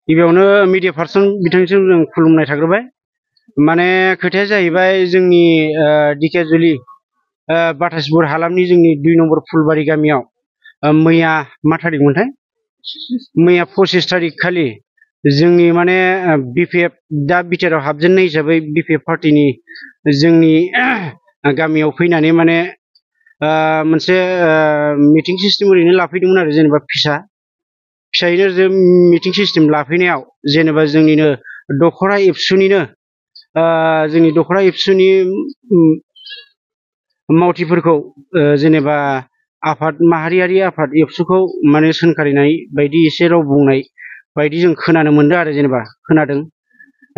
गिबियावनो media person बिथांनिसिम जों खुलुमनाय थाग्रोबाय। माने खोथाया जाहैबाय जोंनि दिकेजुलि बाटासपुर हालामनि जोंनि 2 नम्बर फुलबारि गामियाव मैया मा थारिखमोनथाय मैया 25 तारिख खालि जोंनि माने बिपिएफ दा बिटिआरआव हाबजेननाय हिसाबै बिपिएफ पार्टिनि जोंनि गामियाव फैनानै माने मोनसे मिटिं सिस्टेम ओरैनो लाफैदोंमोन आरो जेनेबा फिसायैनो जों मिटिं सिस्टेम लाफैनायाव जेनेबा जोंनिनो दखरा एबसुनिनो जोंनि दखरा एबसुनि मावथिफोरखौ जेनेबा आफाद माहारियारि आफाद एबसुखौ माने सोंखारिनाय बायदि एसे राव बुंनाय बायदि जों खोनानो मोनदों आरो जेनेबा खोनादों।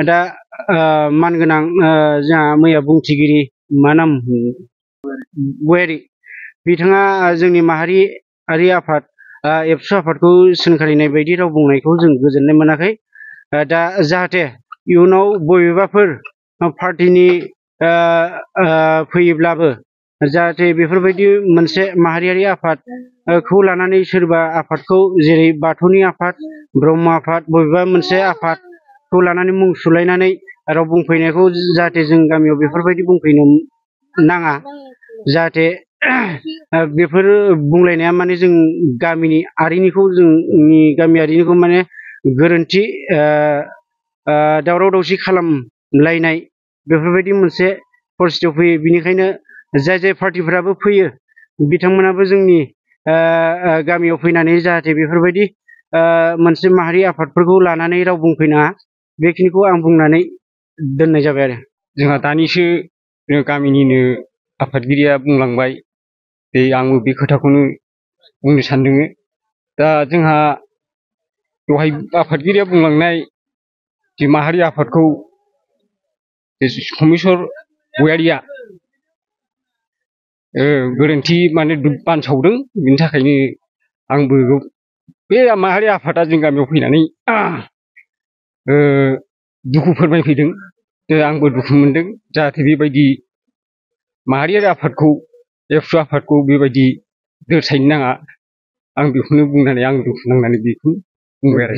दा मानगोनां जोंहा मैया बुंथिगिरि मा नाम बयारि बिथाङा जोंनि माहारियारि आफाद एबसु आफादखौ सोंखारिनाय बायदि राव बुंनायखौ जों गोजोननाय मोनाखै। दा जाहाथे इयुनाव बबेबाफोर पार्टिनि फैयोब्लाबो जाहाथे बेफोरबायदि मोनसे माहारियारि आफादखौ लानानै सोरबा आफादखौ जेरै बाथौनि आफाद ब्रह्म आफाद बबेबा मोनसे आफादखौ लानानै मुं सुलायनानै राव बुंफैनायखौ जाहाथे जों गामियाव बेफोरबायदि बुंफैनो नाङा। जाहाथे बेफोर बुंलायनाया माने जों गामिनि आरिनिखौ जोंनि गामियारिनिखौ माने गोरोन्थि दावराव दावसि खालामलायनाय बेफोरबायदि मोनसे परिस्थितियाव फैयो। बिनिखायनो जाय पार्टिफोराबो फैयो बिथांमोनाबो जोंनि गामियाव फैनानै जाहाथे बेफोरबायदि मोनसे माहारि आफादफोरखौ लानानै राव बुंफैनाङा बेखिनिखौ आं बुंनानै दोननाय जाबाय आरो। जोंहा दानिसो गामिनिनो आफादगिरिया बुंलांबाय आंबो बे खोथाखौनो बुंनो सानदों। दा जोंहा दहाय आफादगिरिया बुंलांनाय जे माहारि आफादखौ समेस्वर बयारिया गोरोन्थि माने बानसावदों। बिनि थाखायनो आंबो बे माहारि आफादा जों गामियाव फैनानै दुखु फोरमायफैदों। आंबो दुखु मोनदों जाहाथे बेबायदि माहारियारि आफादखौ एबसु आफादखौ बेबायदि दोरसायनो नाङा। आं बेखौनो बुंनानै आं दुखु नांनानै बेखौ बुंबाय आरो।